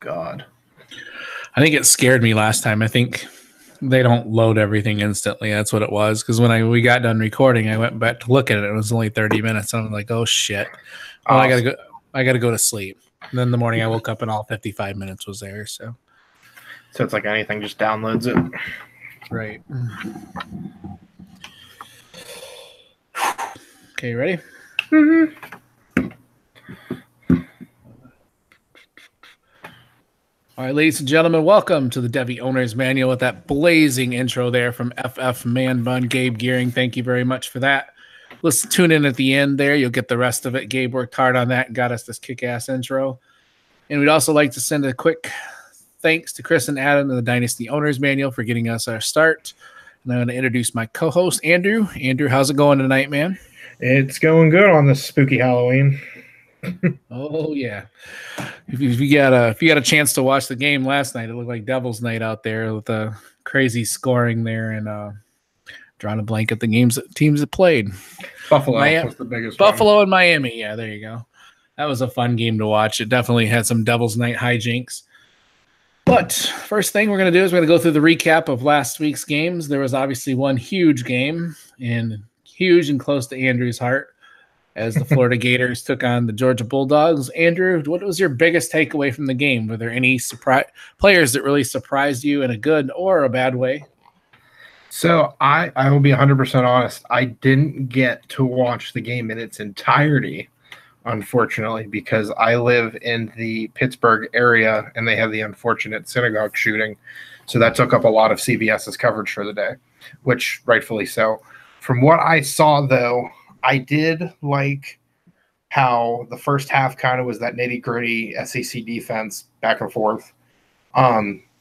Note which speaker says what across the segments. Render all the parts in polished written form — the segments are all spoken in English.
Speaker 1: God.
Speaker 2: I think it scared me last time. I think they don't load everything instantly. That's what it was. Because when we got done recording, I went back to look at it. It was only 30 minutes. I'm like, oh shit. Well, I gotta go to sleep. And then in the morning I woke up and all 55 minutes was there. So
Speaker 1: it's like anything, just downloads it.
Speaker 2: Right. Okay, ready?
Speaker 1: Mm-hmm.
Speaker 2: All right, ladies and gentlemen, welcome to the Devy Owner's Manual with that blazing intro there from FF Man Bun, Gabe Gearing. Thank you very much for that. Let's tune in at the end there. You'll get the rest of it. Gabe worked hard on that and got us this kick-ass intro. And we'd also like to send a quick thanks to Chris and Adam of the Dynasty Owner's Manual for getting us our start. And I'm going to introduce my co-host, Andrew. Andrew, how's it going tonight, man?
Speaker 1: It's going good on this spooky Halloween.
Speaker 2: Oh yeah! If you got a chance to watch the game last night, it looked like Devil's Night out there with the crazy scoring there and drawing a blank at the teams that played.
Speaker 1: Buffalo was the biggest.
Speaker 2: Buffalo one. And Miami. Yeah, there you go. That was a fun game to watch. It definitely had some Devil's Night hijinks. But first thing we're going to do is we're going to go through the recap of last week's games. There was obviously one huge game and huge and close to Andrew's heart, as the Florida Gators took on the Georgia Bulldogs. Andrew, what was your biggest takeaway from the game? Were there any players that really surprised you in a good or a bad way?
Speaker 1: So I will be 100% honest. I didn't get to watch the game in its entirety, unfortunately, because I live in the Pittsburgh area and they have the unfortunate synagogue shooting. So that took up a lot of CBS's coverage for the day, which rightfully so. From what I saw, though, I did like how the first half kind of was that nitty-gritty SEC defense back and forth.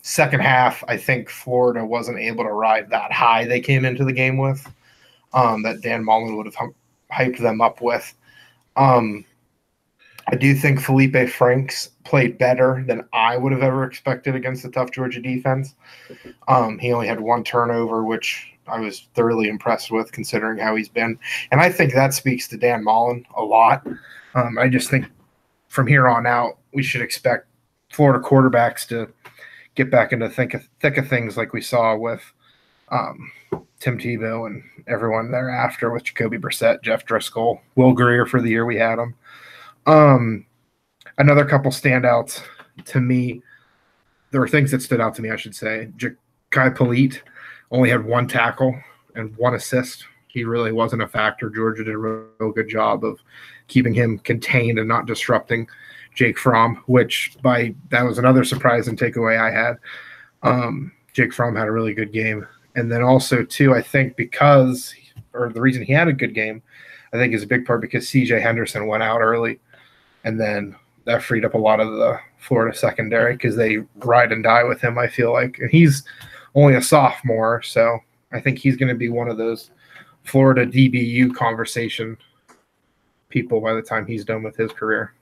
Speaker 1: Second half, I think Florida wasn't able to ride that high they came into the game with, that Dan Mullen would have hyped them up with. I do think Felipe Franks played better than I would have ever expected against the tough Georgia defense. He only had one turnover, which I was thoroughly impressed with considering how he's been. And I think that speaks to Dan Mullen a lot. I just think from here on out, we should expect Florida quarterbacks to get back into thick of things like we saw with Tim Tebow and everyone thereafter with Jacoby Brissett, Jeff Driscoll, Will Greer for the year we had him. Another couple standouts to me. There were things that stood out to me, I should say. Ja'Kai Polite only had one tackle and one assist. He really wasn't a factor. Georgia did a real good job of keeping him contained and not disrupting Jake Fromm, that was another surprise and takeaway I had. Jake Fromm had a really good game. And then also, too, I think the reason he had a good game, I think is a big part because C.J. Henderson went out early. And then that freed up a lot of the Florida secondary because they ride and die with him, I feel like. And he's only a sophomore, so I think he's going to be one of those Florida DBU conversation people by the time he's done with his career.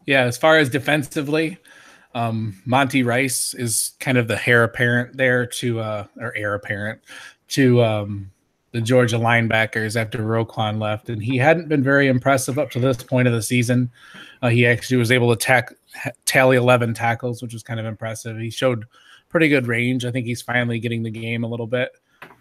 Speaker 2: Yeah, as far as defensively, Monty Rice is kind of the heir apparent there to the Georgia linebackers after Roquan left, and he hadn't been very impressive up to this point of the season. He actually was able to tally 11 tackles, which was kind of impressive. He showed pretty good range. I think he's finally getting the game a little bit.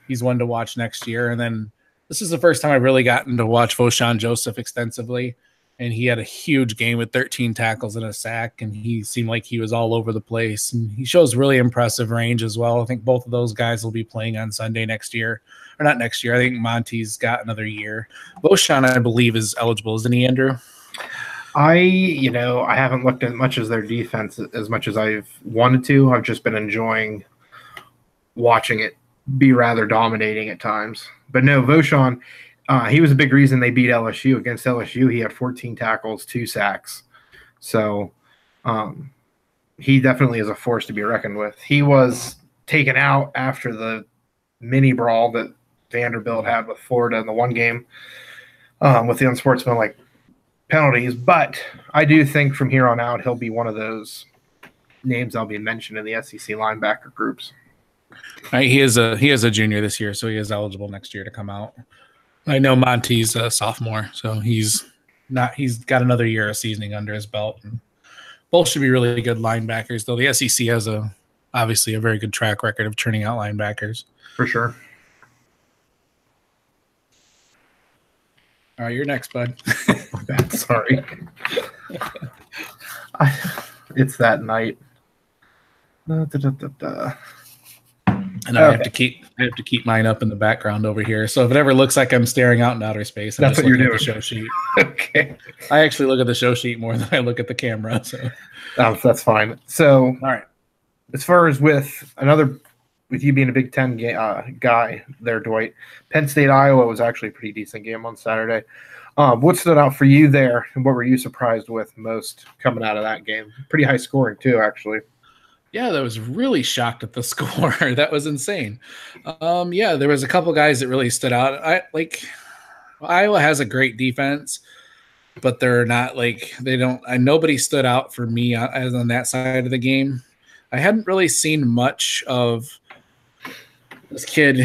Speaker 2: He's one to watch next year. And then this is the first time I've really gotten to watch Voshon Joseph extensively, and he had a huge game with 13 tackles and a sack, and he seemed like he was all over the place. And he shows really impressive range as well. I think both of those guys will be playing on Sunday next year. Or not next year. I think Monty's got another year. Voshon, I believe, is eligible, isn't he, Andrew?
Speaker 1: I haven't looked at much as their defense as much as I've wanted to. I've just been enjoying watching it be rather dominating at times. But no, Voshon, he was a big reason they beat LSU. Against LSU, he had 14 tackles, 2 sacks. So he definitely is a force to be reckoned with. He was taken out after the mini brawl that Vanderbilt had with Florida in the one game with the unsportsmanlike penalties. But I do think from here on out, he'll be one of those names I'll be mentioned in the SEC linebacker groups.
Speaker 2: He is a junior this year, so he is eligible next year to come out. I know Monty's a sophomore, so he's got another year of seasoning under his belt. And both should be really good linebackers, though the SEC has obviously a very good track record of turning out linebackers.
Speaker 1: For sure.
Speaker 2: All right, you're next, bud.
Speaker 1: Sorry. It's that night.
Speaker 2: And I have to keep mine up in the background over here. So if it ever looks like I'm staring out in outer space,
Speaker 1: that's what you're doing.
Speaker 2: At the show sheet.
Speaker 1: Okay.
Speaker 2: I actually look at the show sheet more than I look at the camera. So
Speaker 1: that's fine. So
Speaker 2: all right.
Speaker 1: As far as with you being a Big Ten guy there, Dwight, Penn State, Iowa was actually a pretty decent game on Saturday. What stood out for you there, and what were you surprised with most coming out of that game? Pretty high scoring too, actually.
Speaker 2: Yeah, that was really shocked at the score. That was insane. Yeah, there was a couple guys that really stood out. Iowa has a great defense, but they're not nobody stood out for me as on that side of the game. I hadn't really seen much of this kid.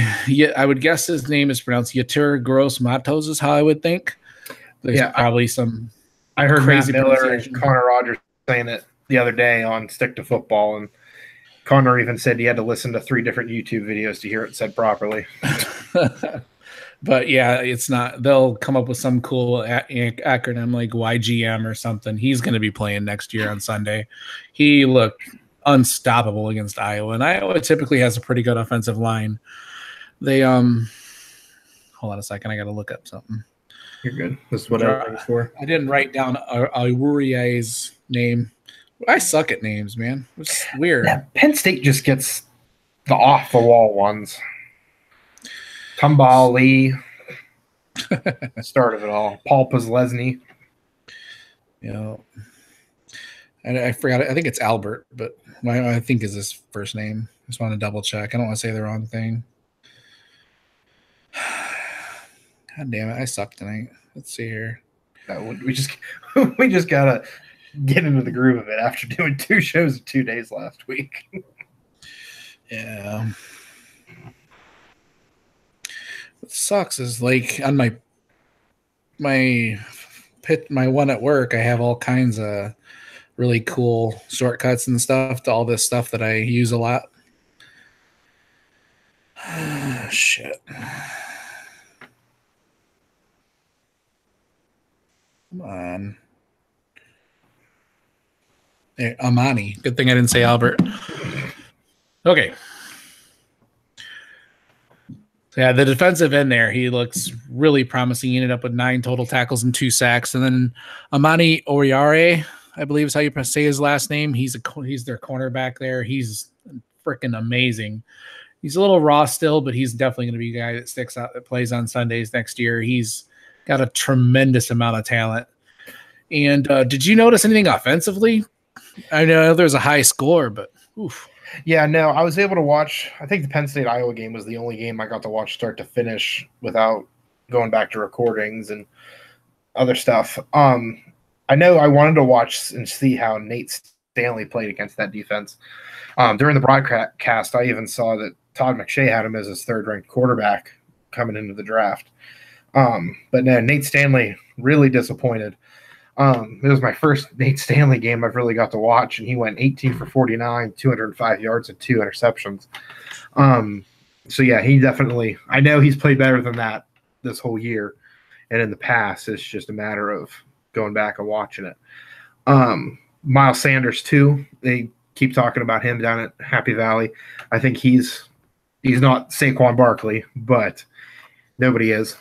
Speaker 2: I would guess his name is pronounced Yetur Gross Matos is how I would think. There's probably some.
Speaker 1: I heard crazy Matt Miller and Connor Rogers saying it the other day on Stick to Football, and Connor even said he had to listen to 3 different YouTube videos to hear it said properly.
Speaker 2: But yeah, it's not. They'll come up with some cool acronym like YGM or something. He's going to be playing next year on Sunday. He looked unstoppable against Iowa, and Iowa typically has a pretty good offensive line. They hold on a second, I got to look up something.
Speaker 1: You're good. This is what everything's for.
Speaker 2: I didn't write down Aurier's name. I suck at names, man. It's weird.
Speaker 1: Yeah, Penn State just gets the off the wall ones. Tumbal Lee, start of it all. Paul Pazlesny.
Speaker 2: Yeah. I forgot. I think it's Albert, but I think is his first name. Just want to double check. I don't want to say the wrong thing. God damn it! I suck tonight. Let's see here.
Speaker 1: We just gotta get into the groove of it after doing 2 shows in 2 days last week.
Speaker 2: Yeah. What sucks is like on my one at work, I have all kinds of really cool shortcuts and stuff to all this stuff that I use a lot. Shit. Come on. Hey, Amani. Good thing I didn't say Albert. Okay. So yeah, the defensive end there, he looks really promising. He ended up with 9 total tackles and 2 sacks. And then Amani Oriare, I believe is how you say his last name. He's their cornerback there. He's freaking amazing. He's a little raw still, but he's definitely going to be a guy that sticks out, that plays on Sundays next year. He's got a tremendous amount of talent. And did you notice anything offensively? I know there's a high score, but oof.
Speaker 1: Yeah, no, I was able to watch. I think the Penn State Iowa game was the only game I got to watch start to finish without going back to recordings and other stuff. I know I wanted to watch and see how Nate Stanley played against that defense. During the broadcast, I even saw that Todd McShay had him as his 3rd-ranked quarterback coming into the draft. But no, Nate Stanley really disappointed. It was my first Nate Stanley game I've really got to watch, and he went 18 for 49, 205 yards, and 2 interceptions. So yeah, he definitely. I know he's played better than that this whole year, and in the past, it's just a matter of going back and watching it. Miles Sanders too. They keep talking about him down at Happy Valley. I think he's not Saquon Barkley, but nobody is.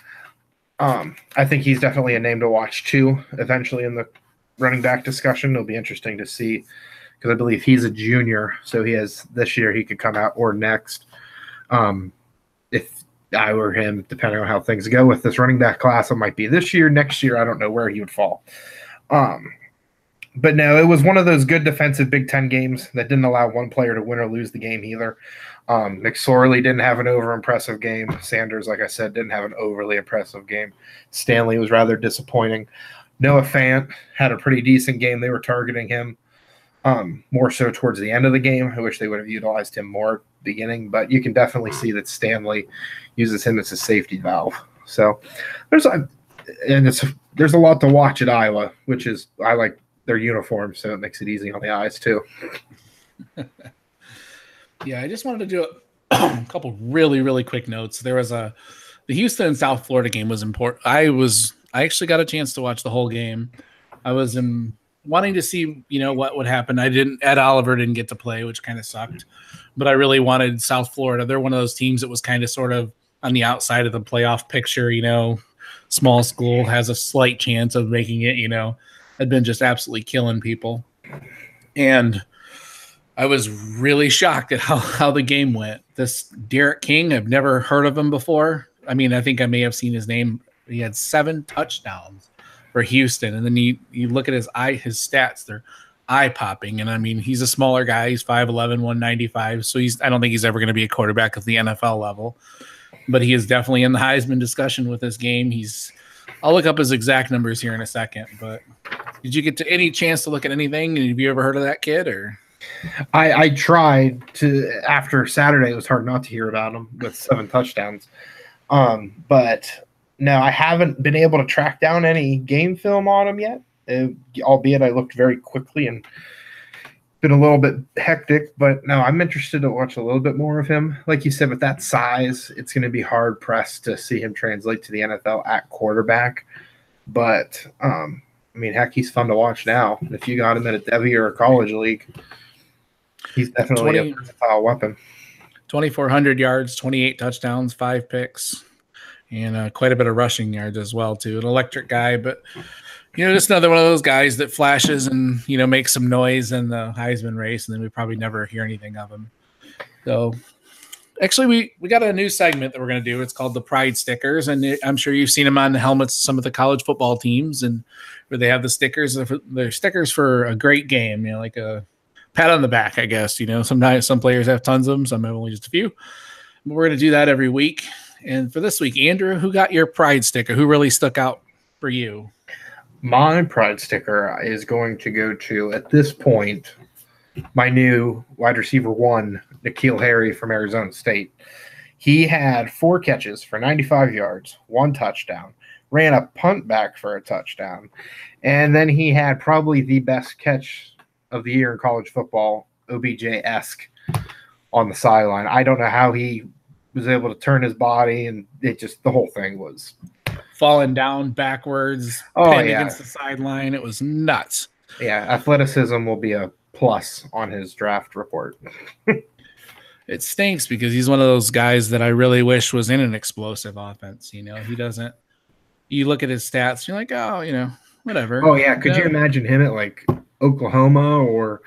Speaker 1: I think he's definitely a name to watch too. Eventually in the running back discussion, it'll be interesting to see because I believe he's a junior, so he has this year he could come out or next. If I were him, depending on how things go with this running back class, it might be this year, next year. I don't know where he would fall. But no, it was one of those good defensive Big Ten games that didn't allow one player to win or lose the game either. McSorley didn't have an over-impressive game. Sanders, like I said, didn't have an overly impressive game. Stanley was rather disappointing. Noah Fant had a pretty decent game. They were targeting him more so towards the end of the game. I wish they would have utilized him more at the beginning, but you can definitely see that Stanley uses him as a safety valve. So there's a lot to watch at Iowa, which is I like their uniform, so it makes it easy on the eyes too.
Speaker 2: Yeah, I just wanted to do a couple really, really quick notes. There was the Houston and South Florida game was important. I actually got a chance to watch the whole game. I was wanting to see, what would happen. Ed Oliver didn't get to play, which kind of sucked, but I really wanted South Florida. They're one of those teams that was kind of sort of on the outside of the playoff picture, small school has a slight chance of making it, had been just absolutely killing people. And I was really shocked at how the game went. This Derek King, I've never heard of him before. I mean, I think I may have seen his name. He had 7 touchdowns for Houston. And then you look at his stats, they're eye-popping. And I mean, he's a smaller guy. He's 5'11", 195. So I don't think he's ever going to be a quarterback at the NFL level. But he is definitely in the Heisman discussion with this game. I'll look up his exact numbers here in a second. But did you get to any chance to look at anything? Have you ever heard of that kid? Or
Speaker 1: I tried to after Saturday. It was hard not to hear about him with 7 touchdowns. But no, I haven't been able to track down any game film on him yet. Albeit I looked very quickly and been a little bit hectic. But no, I'm interested to watch a little bit more of him. Like you said, with that size, it's going to be hard pressed to see him translate to the NFL at quarterback. But I mean, heck, he's fun to watch now. If you got him in a Devy or a college league, he's definitely a versatile weapon.
Speaker 2: 2,400 yards, 28 touchdowns, 5 picks, and quite a bit of rushing yards as well, too. An electric guy, but, just another one of those guys that flashes and, makes some noise in the Heisman race, and then we probably never hear anything of him. So, actually, we got a new segment that we're going to do. It's called the Pride Stickers, and I'm sure you've seen them on the helmets of some of the college football teams, and where they have the stickers. They're stickers for a great game, like a pat on the back, I guess. Sometimes some players have tons of them, some have only just a few. But we're going to do that every week. And for this week, Andrew, who got your Pride sticker? Who really stuck out for you?
Speaker 1: My Pride sticker is going to go to, at this point, my new wide receiver 1, N'Keal Harry from Arizona State. He had 4 catches for 95 yards, 1 touchdown, ran a punt back for a touchdown, and then he had probably the best catch of the year in college football, OBJ-esque, on the sideline. I don't know how he was able to turn his body, and the whole thing was
Speaker 2: falling down backwards, pinned against the sideline. It was nuts.
Speaker 1: Yeah, athleticism will be a plus on his draft report.
Speaker 2: It stinks because he's one of those guys that I really wish was in an explosive offense. He doesn't. You look at his stats, you're like, oh, whatever.
Speaker 1: Oh yeah, could you imagine him at like Oklahoma or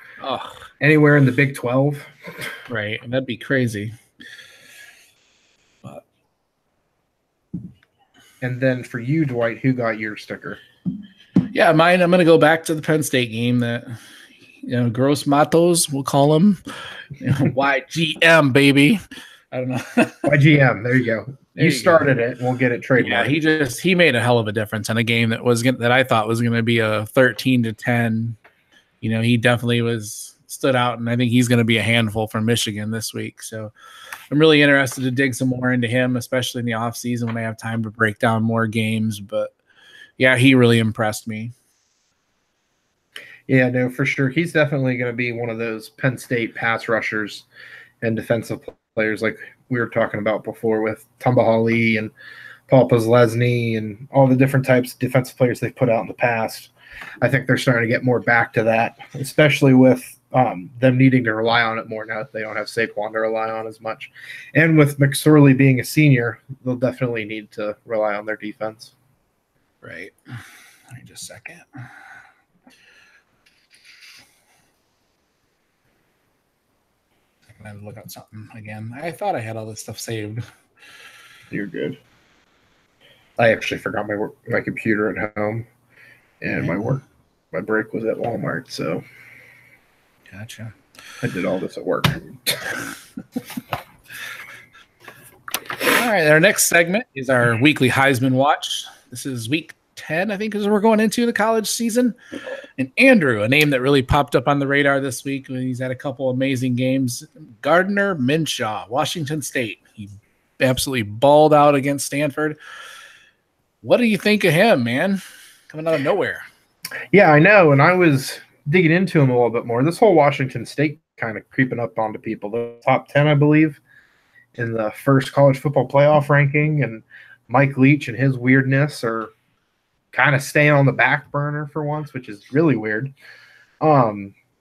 Speaker 1: anywhere in the Big 12?
Speaker 2: Right, that'd be crazy. But.
Speaker 1: And then for you, Dwight, who got your sticker?
Speaker 2: Yeah, mine. I'm going to go back to the Penn State game that, Gross Matos, we'll call him. YGM, baby. I don't know.
Speaker 1: YGM, there you go. You started it. We'll get it trademarked.
Speaker 2: Yeah, he made a hell of a difference in a game that I thought was going to be a 13-10. He definitely stood out, and I think he's going to be a handful for Michigan this week. So I'm really interested to dig some more into him, especially in the offseason when I have time to break down more games. But yeah, he really impressed me.
Speaker 1: Yeah, no, for sure. He's definitely going to be one of those Penn State pass rushers and defensive players like we were talking about before with Tumbahali and Paul Postlesny and all the different types of defensive players they've put out in the past. I think they're starting to get more back to that, especially with them needing to rely on it more now that they don't have Saquon to rely on as much. And with McSorley being a senior, they'll definitely need to rely on their defense.
Speaker 2: Right. Let me just a second. I had to look up something again. I thought I had all this stuff saved.
Speaker 1: You're good. I actually forgot my computer at home, and my break was at Walmart, so
Speaker 2: gotcha.
Speaker 1: I did all this at work.
Speaker 2: All right, our next segment is our weekly Heisman Watch. This is week 10, I think, as we're going into the college season. And Andrew, a name that really popped up on the radar this week when he's had a couple amazing games, Gardner Minshew, Washington State. He absolutely balled out against Stanford. What do you think of him, man? Coming out of nowhere.
Speaker 1: Yeah, I know. And I was digging into him a little bit more. This whole Washington State kind of creeping up onto people. The top 10, I believe, in the first college football playoff ranking. And Mike Leach and his weirdness are kind of staying on the back burner for once, which is really weird.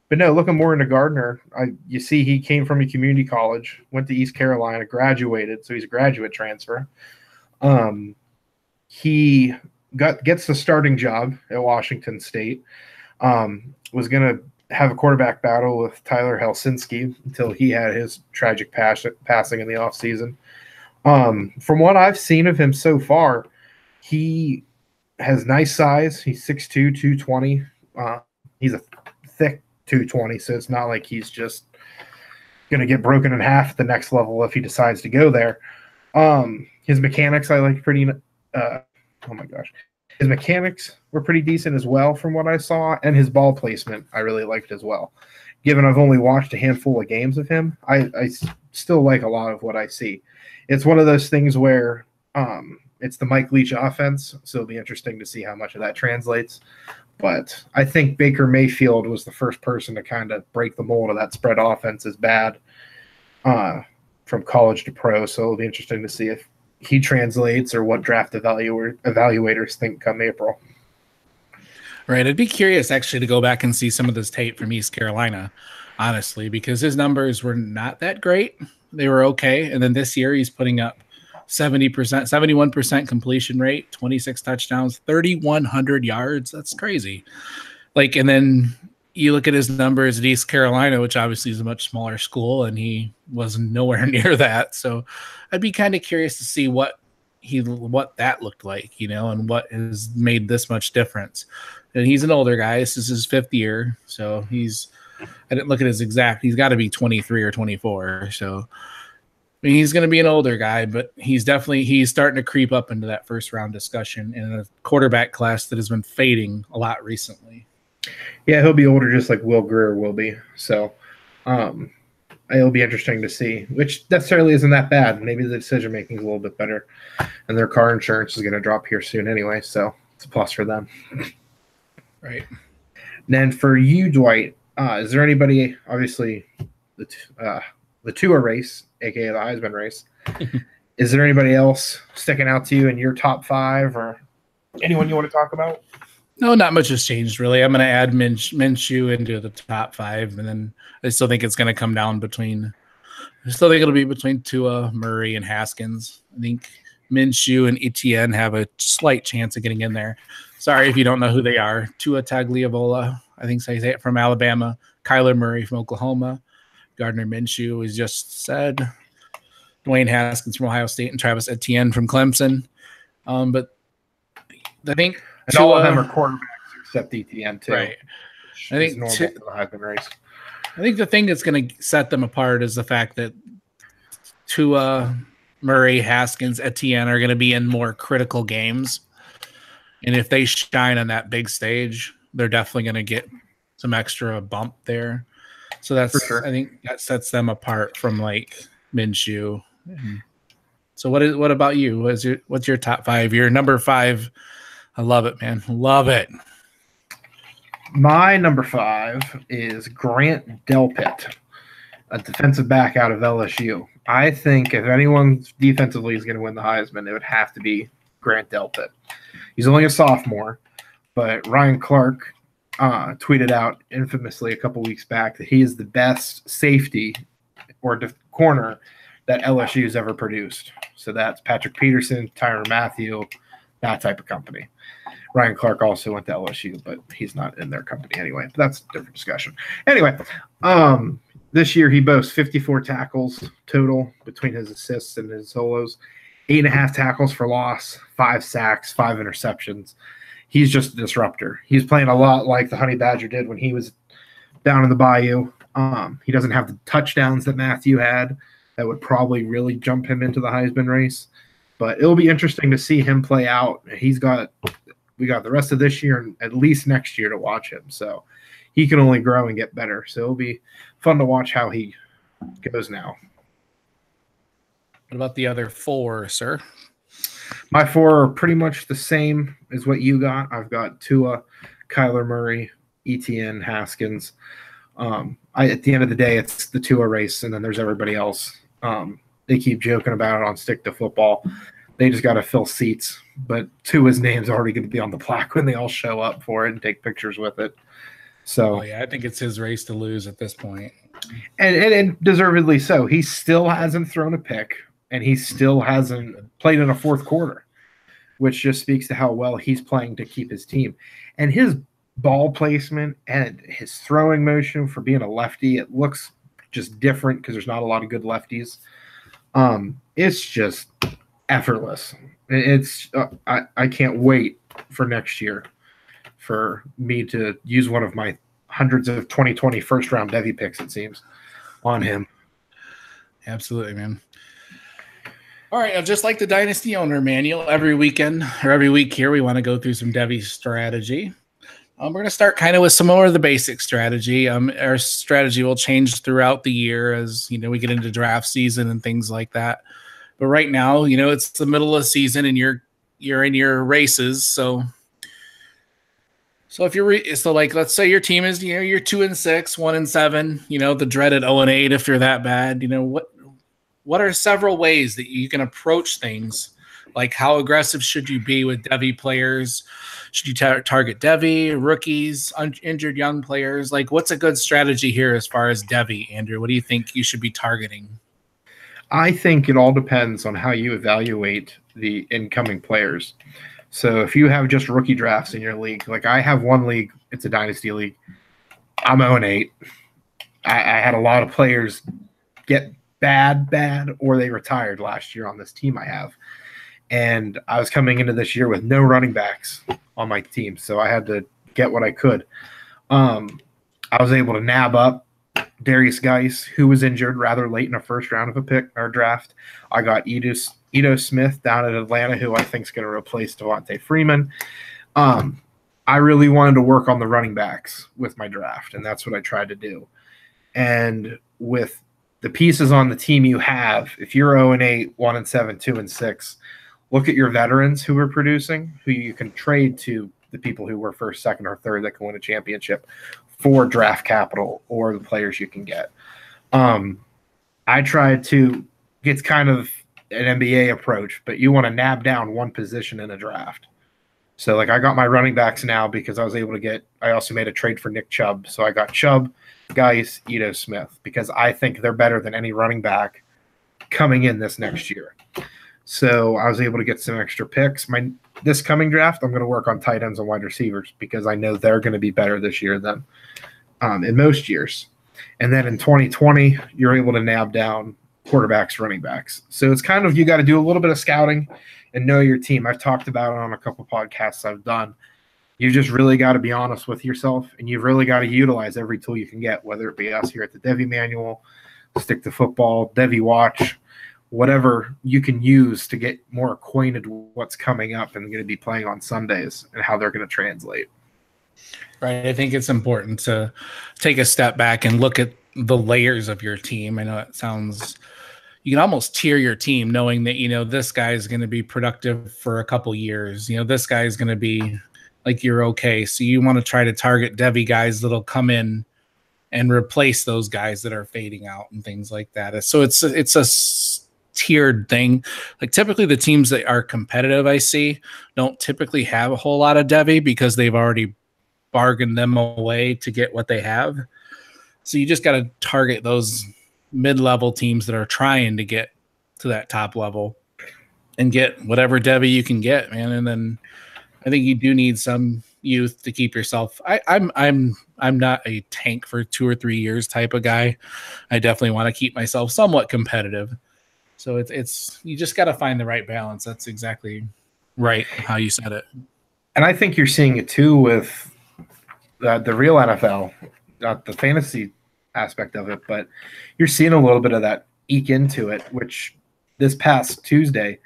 Speaker 1: But no, looking more into Gardner, you see he came from a community college, went to East Carolina, graduated, so he's a graduate transfer. He gets the starting job at Washington State. Was going to have a quarterback battle with Tyler Helsinski until he had his tragic passing in the offseason. From what I've seen of him so far, he has nice size. He's 6'2", 220. He's a thick 220, so it's not like he's just going to get broken in half at the next level if he decides to go there. His mechanics I like pretty oh my gosh. His mechanics were pretty decent as well from what I saw, and his ball placement I really liked as well. Given I've only watched a handful of games of him, I still like a lot of what I see. It's one of those things where it's the Mike Leach offense, so it'll be interesting to see how much of that translates. But I think Baker Mayfield was the first person to kind of break the mold of that spread offense is bad from college to pro, so it'll be interesting to see if he translates or what draft evaluators think come April.
Speaker 2: Right. I'd be curious actually to go back and see some of this tape from East Carolina, honestly, because his numbers were not that great. They were okay. And then this year he's putting up 70%, 71% completion rate, 26 touchdowns, 3,100 yards. That's crazy. Like, and then you look at his numbers at East Carolina, which obviously is a much smaller school, and he was nowhere near that. So I'd be kind of curious to see what that looked like, you know, and what has made this much difference. And he's an older guy. This is his 5th year. So I didn't look at his exact, he's got to be 23 or 24. So I mean, he's going to be an older guy, but he's starting to creep up into that first round discussion in a quarterback class that has been fading a lot recently.
Speaker 1: Yeah, he'll be older just like Will Grier will be. So it'll be interesting to see, which necessarily isn't that bad. Maybe the decision-making is a little bit better, and their car insurance is going to drop here soon anyway, so it's a plus for them.
Speaker 2: Right.
Speaker 1: And then for you, Dwight, is there anybody, obviously, the Tua race, a.k.a. the Heisman race, is there anybody else sticking out to you in your top 5 or anyone you want to talk about?
Speaker 2: No, not much has changed, really. I'm going to add Minshew into the top 5, and then I still think it's going to come down I still think it'll be between Tua, Murray, and Haskins. I think Minshew and Etienne have a slight chance of getting in there. Sorry if you don't know who they are. Tua Tagliavola, I think I say it, from Alabama. Kyler Murray from Oklahoma. Gardner Minshew, as just said. Dwayne Haskins from Ohio State and Travis Etienne from Clemson. But I think
Speaker 1: and all of them are quarterbacks except ETN too.
Speaker 2: Right. I think
Speaker 1: normal for the Heisman race.
Speaker 2: I think the thing that's going to set them apart is the fact that Tua, Murray, Haskins, Etienne are going to be in more critical games, and if they shine on that big stage, they're definitely going to get some extra bump there. So that's for sure. I think that sets them apart from like Minshew. So what about you? What's your top 5? Your number 5. I love it, man. Love it.
Speaker 1: My number 5 is Grant Delpit, a defensive back out of LSU. I think if anyone defensively is going to win the Heisman, it would have to be Grant Delpit. He's only a sophomore, but Ryan Clark tweeted out infamously a couple weeks back that he is the best safety or corner that LSU has ever produced. So that's Patrick Peterson, Tyrann Mathieu, that type of company. Ryan Clark also went to LSU, but he's not in their company anyway. But that's a different discussion. Anyway, this year he boasts 54 tackles total between his assists and his solos, 8.5 tackles for loss, 5 sacks, 5 interceptions. He's just a disruptor. He's playing a lot like the Honey Badger did when he was down in the Bayou. He doesn't have the touchdowns that Matthew had that would probably really jump him into the Heisman race. But it'll be interesting to see him play out. We got the rest of this year and at least next year to watch him. So he can only grow and get better. So it'll be fun to watch how he goes now.
Speaker 2: What about the other 4, sir?
Speaker 1: My four are pretty much the same as what you got. I've got Tua, Kyler Murray, ETN, Haskins. At the end of the day, it's the Tua race, and then there's everybody else. They keep joking about it on Stick to Football. They just got to fill seats. But Tua's name's already going to be on the plaque when they all show up for it and take pictures with it. So,
Speaker 2: yeah, I think it's his race to lose at this point.
Speaker 1: And deservedly so. He still hasn't thrown a pick, and he still hasn't played in a fourth quarter, which just speaks to how well he's playing to keep his team. And his ball placement and his throwing motion for being a lefty, it looks just different because there's not a lot of good lefties. It's just effortless. It's I can't wait for next year for me to use one of my hundreds of 2020 first round Devy picks, it seems, on him.
Speaker 2: Absolutely, man. All right, just like the Dynasty Owner Manual, every weekend or every week here, we want to go through some Devy strategy. We're going to start kind of with some more of the basic strategy. Our strategy will change throughout the year as, we get into draft season and things like that. But right now, it's the middle of the season and you're in your races. So if let's say your team is, you're 2-6, 1-7, the dreaded 0-8 if you're that bad. What are several ways that you can approach things? Like, how aggressive should you be with Devy players? Should you target Devy, rookies, injured young players? Like, what's a good strategy here as far as Devy, Andrew? What do you think you should be targeting?
Speaker 1: I think it all depends on how you evaluate the incoming players. So if you have just rookie drafts in your league, like I have one league, it's a dynasty league. I'm 0-8. I had a lot of players get bad, or they retired last year on this team I have. And I was coming into this year with no running backs on my team, so I had to get what I could. I was able to nab up Darius Geis, who was injured rather late in the first round of a pick or draft. I got Ito Smith down at Atlanta, who I think is going to replace Devontae Freeman. I really wanted to work on the running backs with my draft, and that's what I tried to do. And with the pieces on the team you have, if you're 0-8, 1-7, 2-6, look at your veterans who are producing, who you can trade to the people who were first, second, or third that can win a championship for draft capital or the players you can get. I tried to get kind of an NBA approach, but you want to nab down one position in a draft. So, like, I got my running backs now because I was able to I also made a trade for Nick Chubb. So I got Chubb, Geis, Ito Smith, because I think they're better than any running back coming in this next year. So I was able to get some extra picks. This coming draft, I'm going to work on tight ends and wide receivers because I know they're going to be better this year than in most years. And then in 2020, you're able to nab down quarterbacks, running backs. So it's kind of, you got to do a little bit of scouting and know your team. I've talked about it on a couple podcasts I've done. You just really got to be honest with yourself, and you've really got to utilize every tool you can get, whether it be us here at the Devy Manual, Stick to Football, Devy Watch, whatever you can use to get more acquainted with what's coming up and going to be playing on Sundays and how they're going to translate.
Speaker 2: Right. I think it's important to take a step back and look at the layers of your team. I know it sounds, you can almost tier your team knowing that, this guy is going to be productive for a couple years. This guy is going to be like, you're okay. So you want to try to target Devy guys that'll come in and replace those guys that are fading out and things like that. So it's a tiered thing. Like, typically the teams that are competitive, I see, don't typically have a whole lot of Devy because they've already bargained them away to get what they have. So you just got to target those mid-level teams that are trying to get to that top level and get whatever Devy you can get, man. And then I think you do need some youth to keep yourself. I'm not a tank for 2 or 3 years type of guy. I definitely want to keep myself somewhat competitive. So it's you just got to find the right balance. That's exactly right how you said it.
Speaker 1: And I think you're seeing it too with the real NFL, not the fantasy aspect of it, but you're seeing a little bit of that eke into it, which this past Tuesday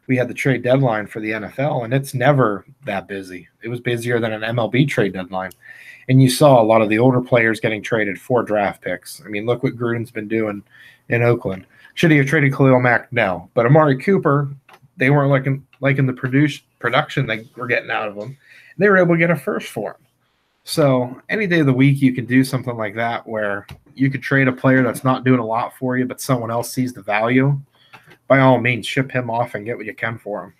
Speaker 1: we had the trade deadline for the NFL, and it's never that busy. It was busier than an MLB trade deadline. And you saw a lot of the older players getting traded for draft picks. I mean, look what Gruden's been doing in Oakland. Should he have traded Khalil Mack? No. But Amari Cooper they weren't liking the production they were getting out of them. And they were able to get a first for him. So any day of the week, you can do something like that where you could trade a player that's not doing a lot for you, but someone else sees the value. By all means, ship him off and get what you can for him.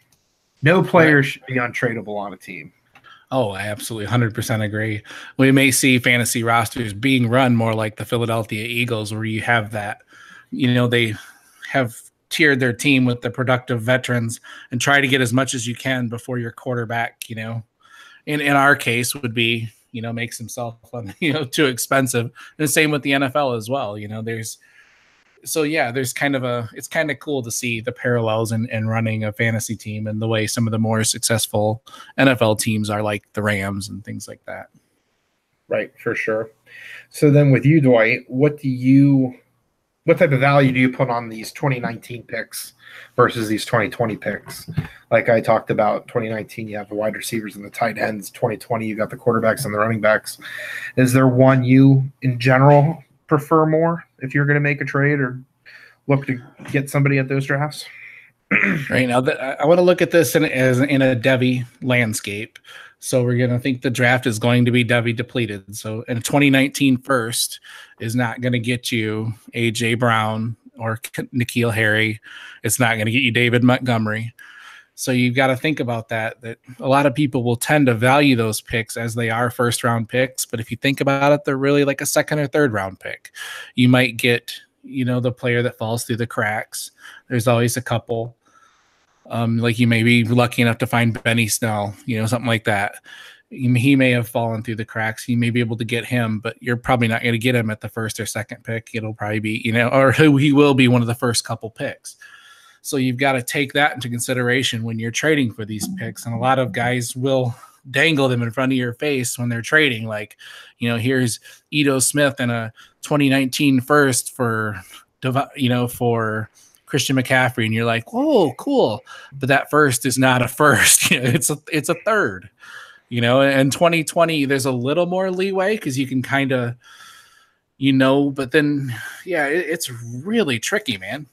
Speaker 1: No player should be untradeable on a team.
Speaker 2: Oh, I absolutely 100% agree. We may see fantasy rosters being run more like the Philadelphia Eagles, where you have that, they have tiered their team with the productive veterans and try to get as much as you can before your quarterback, in our case would be, makes himself, too expensive. And the same with the NFL as well. There's it's kind of cool to see the parallels in running a fantasy team and the way some of the more successful NFL teams are, like the Rams and things like that.
Speaker 1: Right, for sure. So then with you, Dwight, what type of value do you put on these 2019 picks versus these 2020 picks? Like I talked about, 2019, you have the wide receivers and the tight ends. 2020, you got the quarterbacks and the running backs. Is there one you, in general, prefer more if you're going to make a trade or look to get somebody at those drafts?
Speaker 2: Right now, I want to look at this in a Devy landscape. So we're going to think the draft is going to be Devy depleted. So in a 2019 first is not going to get you A.J. Brown or N'Keal Harry. It's not going to get you David Montgomery. So you've got to think about that a lot of people will tend to value those picks as they are first-round picks. But if you think about it, they're really like a second or third-round pick. You might get, the player that falls through the cracks. There's always a couple. Like you may be lucky enough to find Benny Snell, something like that. He may have fallen through the cracks. You may be able to get him, but you're probably not going to get him at the first or second pick. It'll probably be, or he will be one of the first couple picks. So you've got to take that into consideration when you're trading for these picks. And a lot of guys will dangle them in front of your face when they're trading. Like, here's Ito Smith and a 2019 first for Christian McCaffrey, and you're like, "Oh, cool!" But that first is not a first. It's a third. In 2020, there's a little more leeway because you can kind of, But then, it's really tricky, man.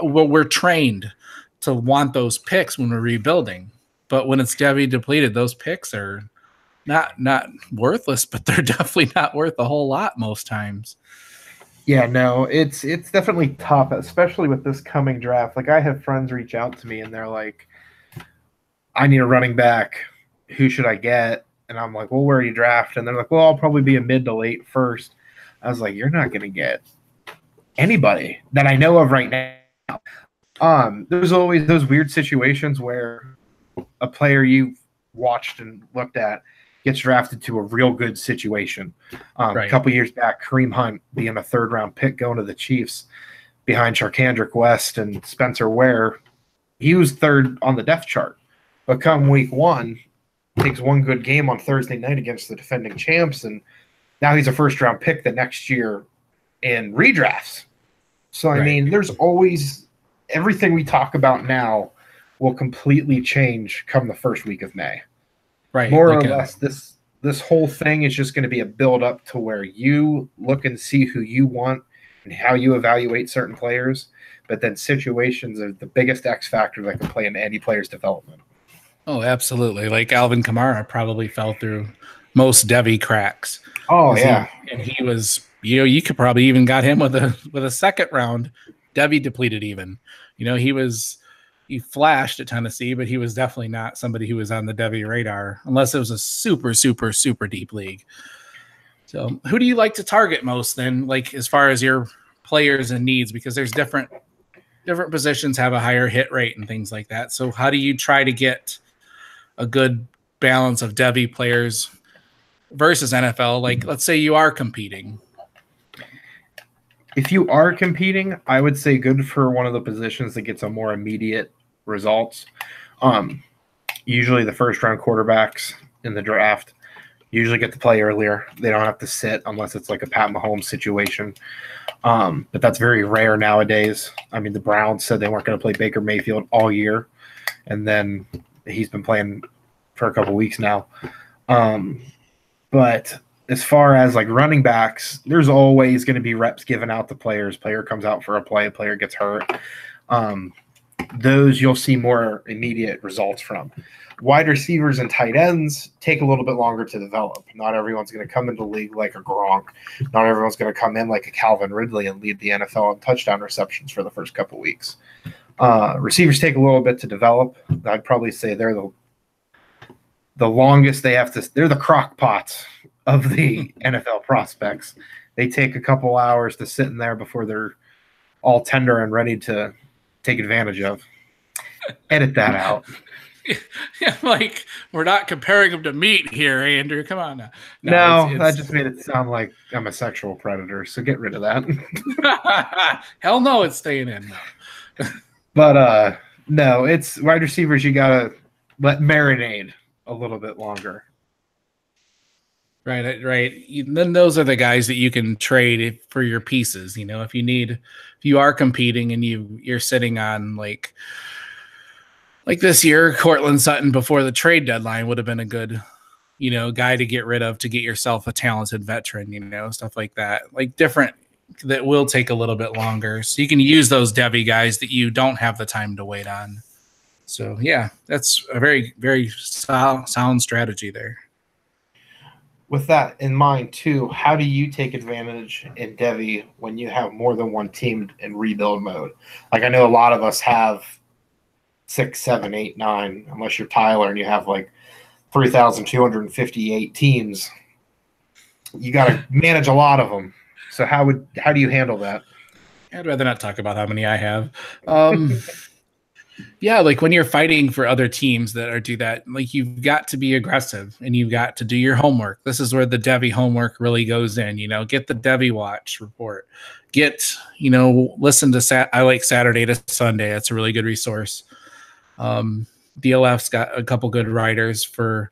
Speaker 2: We're trained to want those picks when we're rebuilding, but when it's Devy depleted, those picks are not worthless, but they're definitely not worth a whole lot most times.
Speaker 1: Yeah, no, it's definitely tough, especially with this coming draft. Like I have friends reach out to me and they're like, I need a running back. Who should I get? And I'm like, well, where are you drafting? And they're like, well, I'll probably be a mid to late first. I was like, you're not going to get anybody that I know of right now. There's always those weird situations where a player you've watched and looked at gets drafted to a real good situation.
Speaker 2: Right.
Speaker 1: A couple years back, Kareem Hunt being a third-round pick going to the Chiefs behind Charkandrick West and Spencer Ware, he was third on the depth chart. But come week one, takes one good game on Thursday night against the defending champs, and now he's a first-round pick the next year in redrafts. So, I mean, there's always – everything we talk about now will completely change come the first week of May.
Speaker 2: Right.
Speaker 1: More or less, this whole thing is just going to be a build up to where you look and see who you want and how you evaluate certain players. But then situations are the biggest X factor that can play in any player's development.
Speaker 2: Oh, absolutely. Like Alvin Kamara probably fell through most Devy cracks.
Speaker 1: Oh, yeah.
Speaker 2: He was, you could probably even got him with a second round Devy depleted even. He flashed at Tennessee, but he was definitely not somebody who was on the Devy radar unless it was a super, super, super deep league. So who do you like to target most then, like as far as your players and needs? Because there's different positions have a higher hit rate and things like that. So how do you try to get a good balance of Devy players versus NFL? Like, let's say you are competing.
Speaker 1: If you are competing, I would say good for one of the positions that gets a more immediate results. Usually the first round quarterbacks in the draft usually get to play earlier. They don't have to sit unless it's like a Pat Mahomes situation. But that's very rare nowadays. I mean, the Browns said they weren't going to play Baker Mayfield all year, and then he's been playing for a couple weeks now. But as far as like running backs, there's always going to be reps given out to players. Player comes out for a play, player gets hurt. those you'll see more immediate results from. Wide receivers and tight ends take a little bit longer to develop. Not everyone's going to come into the league like a Gronk. Not everyone's going to come in like a Calvin Ridley and lead the NFL in touchdown receptions for the first couple of weeks. Receivers take a little bit to develop. I'd probably say they're the longest they have to. They're the crock pots of the NFL prospects. They take a couple hours to sit in there before they're all tender and ready to take advantage of. Edit that out.
Speaker 2: Yeah, like we're not comparing them to meat here, Andrew. Come on now.
Speaker 1: No, that just made it sound like I'm a sexual predator. So get rid of that.
Speaker 2: Hell no, it's staying in. No.
Speaker 1: But no, it's wide receivers. You gotta let marinate a little bit longer.
Speaker 2: Right. Then those are the guys that you can trade for your pieces. You know, if you are competing and you're sitting on like this year, Cortland Sutton before the trade deadline would have been a good, guy to get rid of to get yourself a talented veteran, stuff like that. Like different that will take a little bit longer. So you can use those Devy guys that you don't have the time to wait on. So yeah, that's a very, very sound strategy there.
Speaker 1: With that in mind too, how do you take advantage in Devy when you have more than one team in rebuild mode? Like I know a lot of us have 6, 7, 8, 9, unless you're Tyler and you have like 3,258 teams. You got to manage a lot of them. So how do you handle that?
Speaker 2: I'd rather not talk about how many I have. Yeah, like when you're fighting for other teams that do that, like you've got to be aggressive and you've got to do your homework. This is where the Devy homework really goes in. Get the Devy Watch report. Listen to I like Saturday to Sunday. That's a really good resource. DLF's got a couple good writers for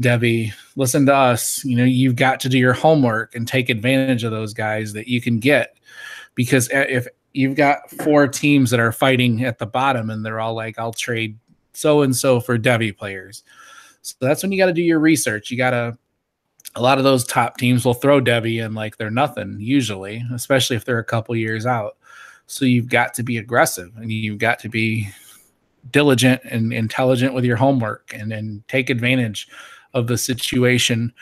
Speaker 2: Devy. Listen to us. You've got to do your homework and take advantage of those guys that you can get, because if you've got 4 teams that are fighting at the bottom and they're all like, I'll trade so-and-so for Devy players. So that's when you got to do your research. A lot of those top teams will throw Devy in like they're nothing usually, especially if they're a couple years out. So you've got to be aggressive and you've got to be diligent and intelligent with your homework and then take advantage of the situation.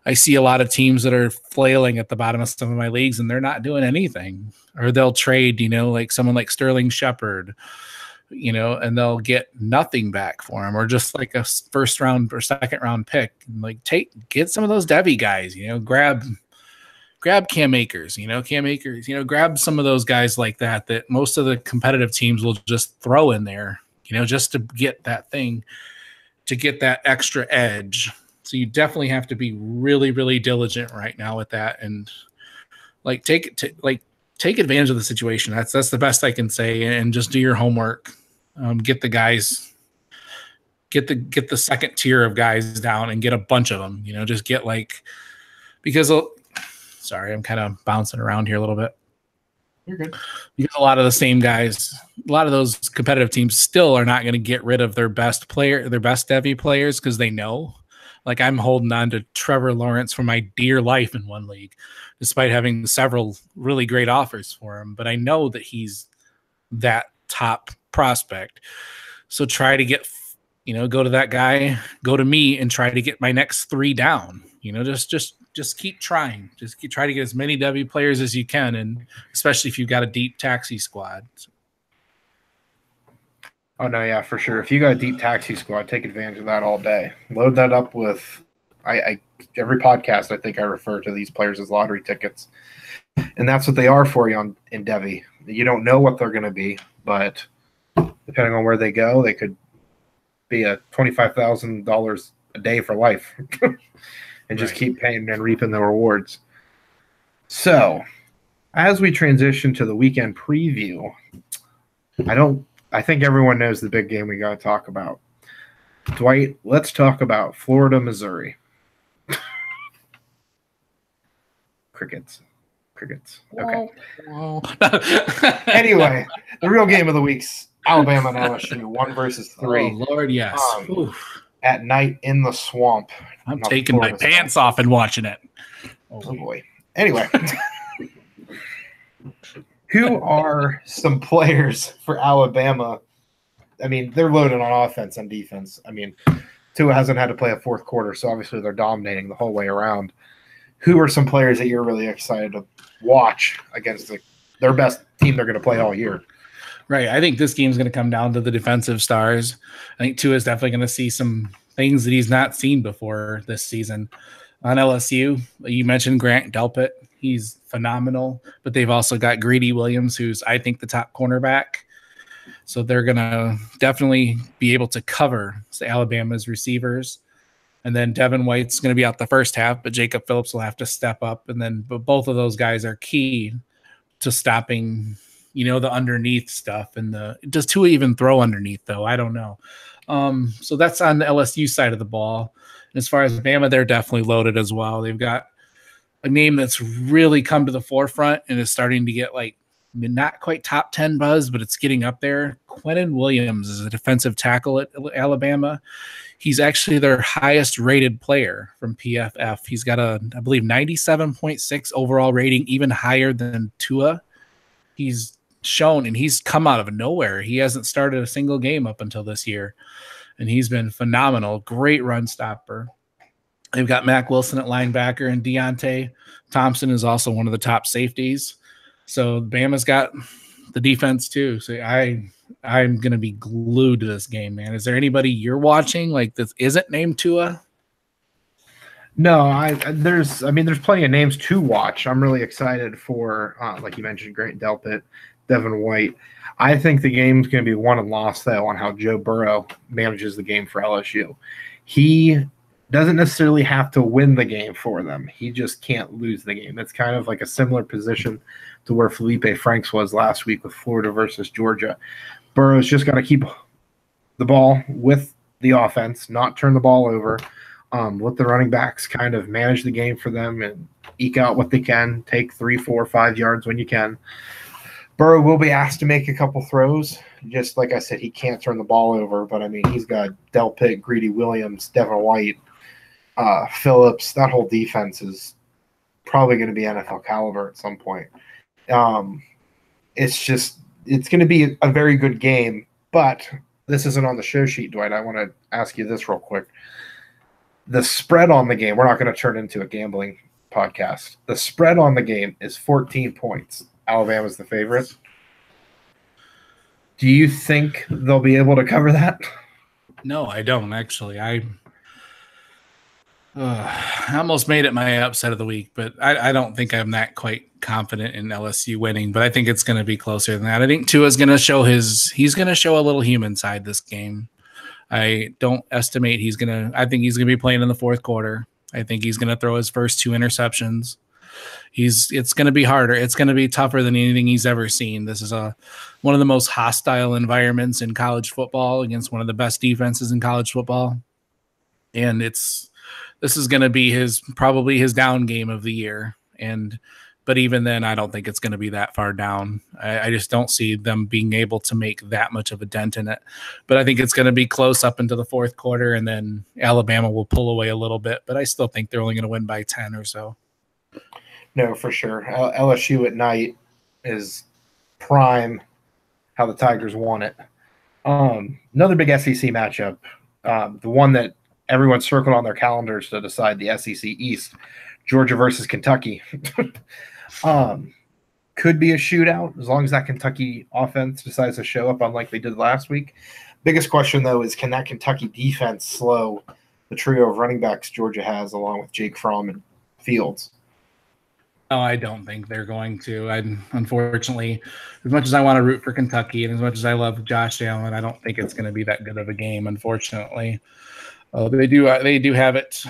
Speaker 2: I see a lot of teams that are flailing at the bottom of some of my leagues and they're not doing anything, or they'll trade, like someone like Sterling Shepard, and they'll get nothing back for him, or just like a first round or second round pick. And like get some of those Devy guys, grab Cam Akers, grab some of those guys like that most of the competitive teams will just throw in there, just to get that thing, to get that extra edge. So you definitely have to be really, really diligent right now with that, and like take advantage of the situation. That's the best I can say, and just do your homework. Get the guys, get the second tier of guys down, and get a bunch of them. Just get because sorry, I'm kind of bouncing around here a little bit.
Speaker 1: You're good.
Speaker 2: Because a lot of the same guys, a lot of those competitive teams still are not going to get rid of their best Devy players because they know. Like I'm holding on to Trevor Lawrence for my dear life in one league, despite having several really great offers for him. But I know that he's that top prospect. So try to get, go to that guy, go to me, and try to get my next 3 down. Just keep trying. Try to get as many Devy players as you can, and especially if you've got a deep taxi squad.
Speaker 1: Oh, no, yeah, for sure. If you got a deep taxi squad, take advantage of that all day. Load that up with every podcast, I think I refer to these players as lottery tickets. And that's what they are for you in Devy. You don't know what they're going to be, but depending on where they go, they could be a $25,000 a day for life and just keep paying and reaping the rewards. So as we transition to the weekend preview, I think everyone knows the big game we got to talk about. Dwight, let's talk about Florida, Missouri. Crickets. Okay.
Speaker 2: Whoa.
Speaker 1: Anyway, the real game of the week's Alabama and LSU, 1 versus 3.
Speaker 2: Oh, Lord, yes.
Speaker 1: At night in the swamp.
Speaker 2: I'm taking my pants off and watching it.
Speaker 1: Oh boy. Anyway. Who are some players for Alabama I mean, they're loaded on offense and defense. I mean, Tua hasn't had to play a fourth quarter, so obviously they're dominating the whole way around. Who are some players that you're really excited to watch against their best team they're going to play all year?
Speaker 2: Right. I think this game's going to come down to the defensive stars. I think Tua is definitely going to see some things that he's not seen before this season. On LSU, you mentioned Grant Delpit. He's phenomenal, but they've also got Greedy Williams, who's, I think, the top cornerback. So they're going to definitely be able to cover Alabama's receivers. And then Devin White's going to be out the first half, but Jacob Phillips will have to step up. And then but both of those guys are key to stopping, the underneath stuff. And does Tua even throw underneath, though? I don't know. So that's on the LSU side of the ball. As far as Bama, they're definitely loaded as well. They've got a name that's really come to the forefront and is starting to get not quite top 10 buzz, but it's getting up there. Quentin Williams is a defensive tackle at Alabama. He's actually their highest rated player from PFF. He's got I believe 97.6 overall rating, even higher than Tua. He's shown, and he's come out of nowhere. He hasn't started a single game up until this year, and he's been phenomenal. Great run stopper. They've got Mac Wilson at linebacker, and Deontay Thompson is also one of the top safeties. So Bama's got the defense too. So I'm going to be glued to this game, man. Is there anybody you're watching this isn't named Tua?
Speaker 1: No, there's plenty of names to watch. I'm really excited for, like you mentioned, Grant Delpit, Devin White. I think the game's going to be won and lost, though, on how Joe Burrow manages the game for LSU. He doesn't necessarily have to win the game for them. He just can't lose the game. It's kind of like a similar position to where Felipe Franks was last week with Florida versus Georgia. Burrow's just got to keep the ball with the offense, not turn the ball over, let the running backs kind of manage the game for them and eke out what they can, take 3, 4, 5 yards when you can. Burrow will be asked to make a couple throws. Just like I said, he can't turn the ball over, but, I mean, he's got Delpit, Greedy Williams, Devin White, Phillips. That whole defense is probably going to be NFL caliber at some point. It's going to be a very good game, but this isn't on the show sheet, Dwight. I want to ask you this real quick. The spread on the game, we're not going to turn into a gambling podcast. The spread on the game is 14 points. Alabama's the favorite. Do you think they'll be able to cover that?
Speaker 2: No, I don't, actually. I almost made it my upset of the week, but I don't think I'm that quite confident in LSU winning, but I think it's going to be closer than that. I think Tua's going to show he's going to show a little human side this game. I don't estimate I think he's going to be playing in the fourth quarter. I think he's going to throw his first 2 interceptions. It's going to be harder. It's going to be tougher than anything he's ever seen. This is one of the most hostile environments in college football against one of the best defenses in college football. And this is going to be probably his down game of the year. But even then, I don't think it's going to be that far down. I just don't see them being able to make that much of a dent in it. But I think it's going to be close up into the fourth quarter, and then Alabama will pull away a little bit. But I still think they're only going to win by 10 or so.
Speaker 1: No, for sure. LSU at night is prime how the Tigers won it. Another big SEC matchup, the one that everyone circled on their calendars to decide the SEC East, Georgia versus Kentucky. Could be a shootout as long as that Kentucky offense decides to show up unlike they did last week. Biggest question, though, is can that Kentucky defense slow the trio of running backs Georgia has along with Jake Fromm and Fields?
Speaker 2: No, I don't think they're going to. Unfortunately, as much as I want to root for Kentucky and as much as I love Josh Allen, I don't think it's going to be that good of a game, unfortunately. They do have it.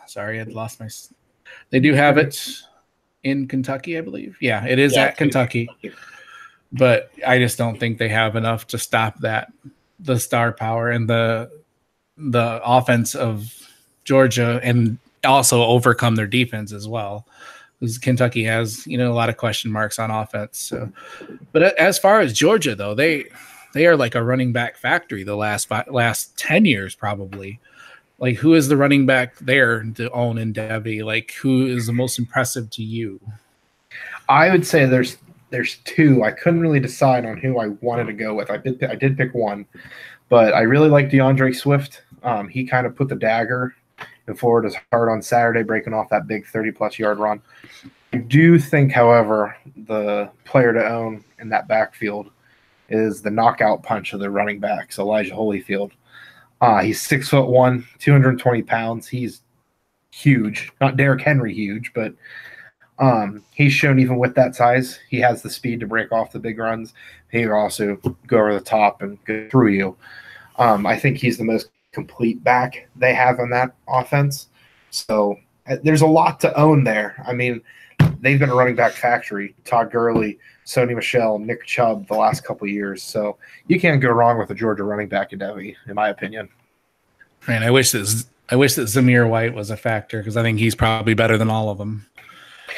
Speaker 2: Sorry, I'd lost my – they do have it in Kentucky, I believe. Yeah, it is at Kentucky. But I just don't think they have enough to stop the star power and the offense of Georgia and also overcome their defense as well. Because Kentucky has, a lot of question marks on offense. So, but as far as Georgia, though, they are like a running back factory the last 10 years probably. Like, who is the running back there to own in Devy? Like, who is the most impressive to you?
Speaker 1: I would say there's there's two. I couldn't really decide on who I wanted to go with. I did pick one, but I really like DeAndre Swift. He kind of put the dagger in Florida's heart on Saturday, breaking off that big 30-plus yard run. I do think, however, the player to own in that backfield is the knockout punch of the running backs, Elijah Holyfield. He's 6'1", 220 pounds. He's huge. Not Derrick Henry huge, but he's shown even with that size, he has the speed to break off the big runs. He will also go over the top and go through you. I think he's the most complete back they have in that offense. So there's a lot to own there. I mean, they've been a running back factory. Todd Gurley, Sony Michel, Nick Chubb the last couple of years. So you can't go wrong with a Georgia running back in Devy, in my opinion.
Speaker 2: Man, I wish that Zamir White was a factor because I think he's probably better than all of them.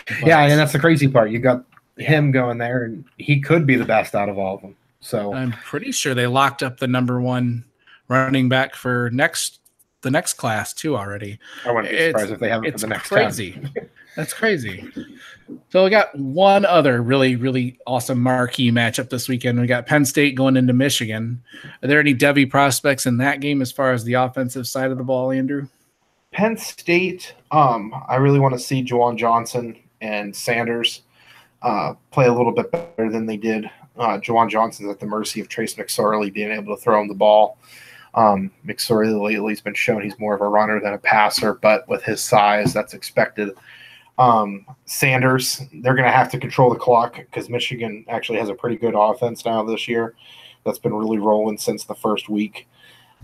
Speaker 1: But, yeah, and that's the crazy part. You got him going there, and he could be the best out of all of them. So
Speaker 2: I'm pretty sure they locked up the number one running back for the next class too already.
Speaker 1: I wouldn't be surprised if they have it for the next
Speaker 2: crazy. 10. That's crazy. So we got one other really, really awesome marquee matchup this weekend. We got Penn State going into Michigan. Are there any Devy prospects in that game as far as the offensive side of the ball, Andrew?
Speaker 1: Penn State, I really want to see Juwan Johnson and Sanders play a little bit better than they did. Juwan Johnson's at the mercy of Trace McSorley being able to throw him the ball. McSorley lately has been shown he's more of a runner than a passer, but with his size, that's expected. Sanders, they're going to have to control the clock because Michigan actually has a pretty good offense now this year that's been really rolling since the first week.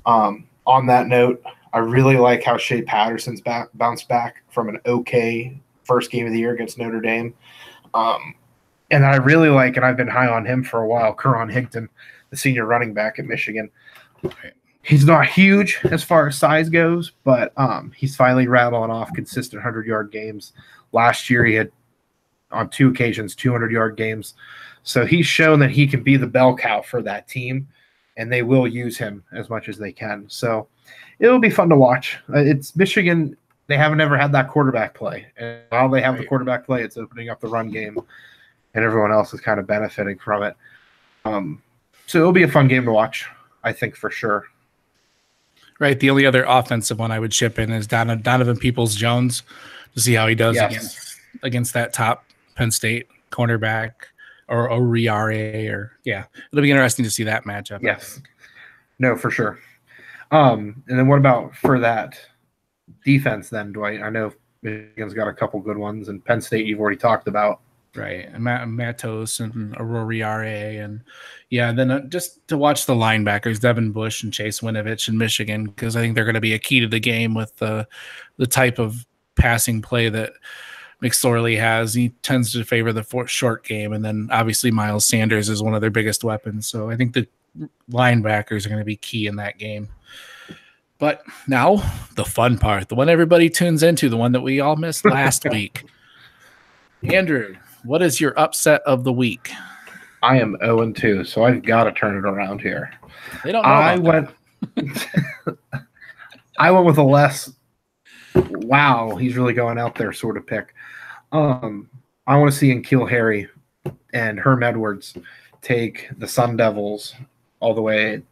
Speaker 1: On that note, I really like how Shea Patterson's bounced back from an okay first game of the year against Notre Dame. And I really like, and I've been high on him for a while, Karan Higdon, the senior running back at Michigan. He's not huge as far as size goes, but he's finally rattling off consistent 100-yard games. Last year he had, on 2 occasions, 200-yard games. So he's shown that he can be the bell cow for that team, and they will use him as much as they can. So it'll be fun to watch. It's Michigan. They haven't ever had that quarterback play. And while they have the quarterback play, it's opening up the run game, and everyone else is kind of benefiting from it. So it'll be a fun game to watch, I think, for sure.
Speaker 2: Right. The only other offensive one I would chip in is Donovan Peoples-Jones to see how he does against that top Penn State cornerback or Oriare. It'll be interesting to see that matchup.
Speaker 1: Yes. No, for sure. And then what about for that defense then, Dwight? I know Michigan's got a couple good ones, and Penn State you've already talked about.
Speaker 2: Right, and Matos and Auroriare, and then just to watch the linebackers, Devin Bush and Chase Winovich in Michigan, because I think they're going to be a key to the game with the type of passing play that McSorley has. He tends to favor the short game, and then obviously Miles Sanders is one of their biggest weapons. So I think the linebackers are going to be key in that game. But now the fun part, the one everybody tunes into, the one that we all missed last week. Andrew, what is your upset of the week?
Speaker 1: I am 0-2, so I've got to turn it around here.
Speaker 2: They don't know I went
Speaker 1: with a less wow, he's really going out there sort of pick. I want to see N'Keal Harry and Herm Edwards take the Sun Devils all the way.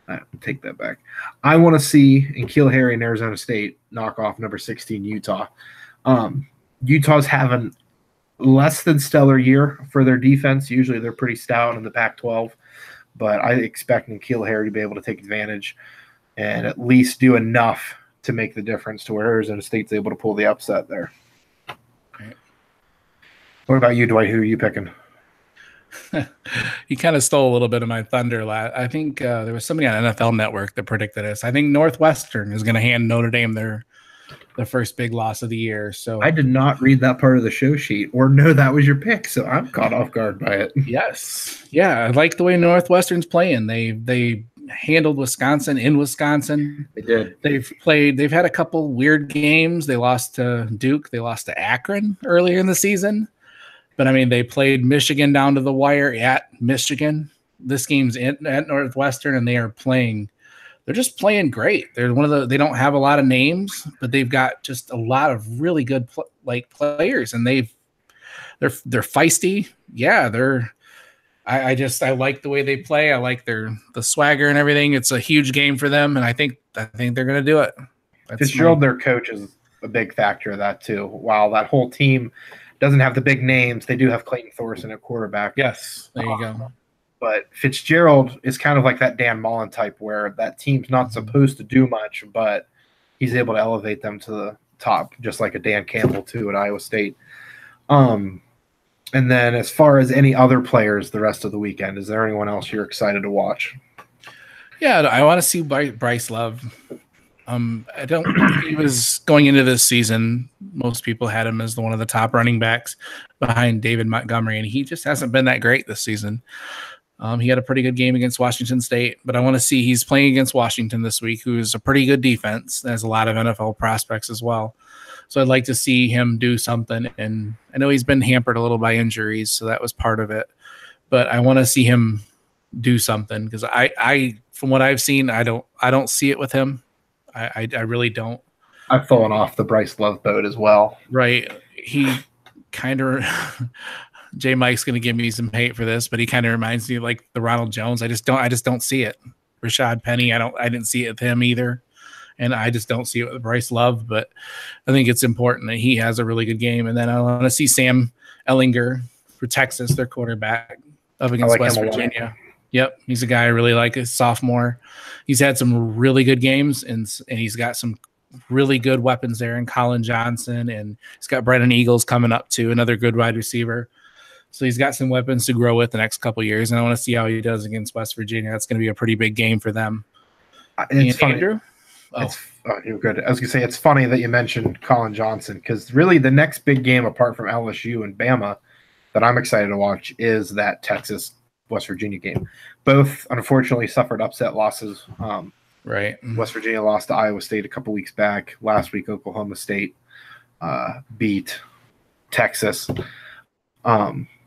Speaker 1: I take that back. I want to see N'Keal Harry and Arizona State knock off number 16 Utah. Utah's having less than stellar year for their defense. Usually they're pretty stout in the Pac-12, but I expect N'Keal Harry to be able to take advantage and at least do enough to make the difference to where Arizona State's able to pull the upset there.
Speaker 2: Right.
Speaker 1: What about you, Dwight? Who are you picking?
Speaker 2: You kind of stole a little bit of my thunder. I think there was somebody on NFL Network that predicted this. I think Northwestern is going to hand Notre Dame their first big loss of the year. So
Speaker 1: I did not read that part of the show sheet or know that was your pick, so I'm caught off guard by it.
Speaker 2: Yes. Yeah, I like the way Northwestern's playing. They handled Wisconsin in Wisconsin.
Speaker 1: They did.
Speaker 2: They've had a couple weird games. They lost to Duke. They lost to Akron earlier in the season. But, I mean, they played Michigan down to the wire at Michigan. This game's at Northwestern, and they're just playing great. They don't have a lot of names, but they've got just a lot of really good players, and they've they're feisty. Yeah, I like the way they play. I like the swagger and everything. It's a huge game for them, and I think they're going to do it.
Speaker 1: Fitzgerald, their coach, is a big factor of that too. While that whole team doesn't have the big names, they do have Clayton Thorson at quarterback.
Speaker 2: Yes, there you go.
Speaker 1: But Fitzgerald is kind of like that Dan Mullen type, where that team's not supposed to do much, but he's able to elevate them to the top, just like a Dan Campbell too at Iowa State. And then as far as any other players the rest of the weekend, is there anyone else you're excited to watch?
Speaker 2: Yeah, I want to see Bryce Love. He was going into this season, most people had him as one of the top running backs behind David Montgomery, and he just hasn't been that great this season. He had a pretty good game against Washington State, but I want to see he's playing against Washington this week, who's a pretty good defense. There's a lot of NFL prospects as well. So I'd like to see him do something. And I know he's been hampered a little by injuries, so that was part of it. But I want to see him do something because I from what I've seen, I don't see it with him. I really don't.
Speaker 1: I've fallen off the Bryce Love boat as well.
Speaker 2: Right. He kind of J Mike's going to give me some hate for this, but he kind of reminds me of like the Ronald Jones. I just don't see it. Rashad Penny, I didn't see it with him either. And I just don't see it with Bryce Love, but I think it's important that he has a really good game. And then I want to see Sam Ellinger for Texas, their quarterback, up against West Virginia. Yep, he's a guy I really like, a sophomore. He's had some really good games, and he's got some really good weapons there in Colin Johnson, and he's got Brennan Eagles coming up too, another good wide receiver. So he's got some weapons to grow with the next couple of years, and I want to see how he does against West Virginia. That's going to be a pretty big game for them.
Speaker 1: It's funny.
Speaker 2: Andrew?
Speaker 1: You're good. I was going to say, it's funny that you mentioned Colin Johnson, because really the next big game apart from LSU and Bama that I'm excited to watch is that Texas-West Virginia game. Both, unfortunately, suffered upset losses.
Speaker 2: Right.
Speaker 1: West Virginia lost to Iowa State a couple weeks back. Last week, Oklahoma State beat Texas,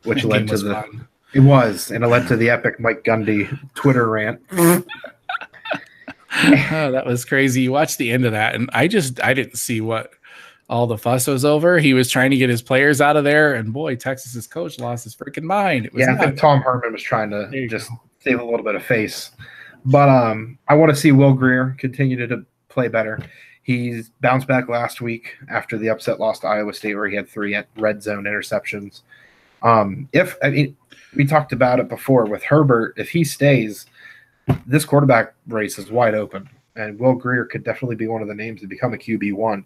Speaker 1: which led to fun. It led to the epic Mike Gundy Twitter rant.
Speaker 2: Oh, that was crazy. You watched the end of that, and I didn't see what all the fuss was over. He was trying to get his players out of there, and boy, Texas's coach lost his freaking mind.
Speaker 1: I think Tom Herman was trying to just save a little bit of face. But I want to see Will Grier continue to play better. He's bounced back last week after the upset loss to Iowa State, where he had 3 red zone interceptions. We talked about it before with Herbert. If he stays, this quarterback race is wide open, and Will Grier could definitely be one of the names to become a QB1.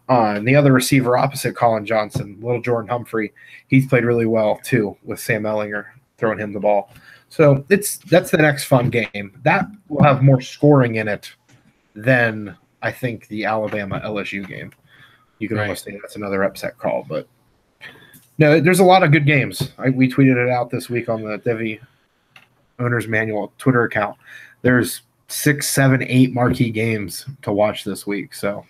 Speaker 1: And the other receiver opposite Colin Johnson, little Jordan Humphrey, he's played really well too with Sam Ellinger throwing him the ball. So that's the next fun game. That will have more scoring in it than I think the Alabama LSU game. You can almost say that's another upset call, but no, there's a lot of good games. We tweeted it out this week on the Devy Owner's Manual Twitter account. There's 6, 7, 8 marquee games to watch this week. So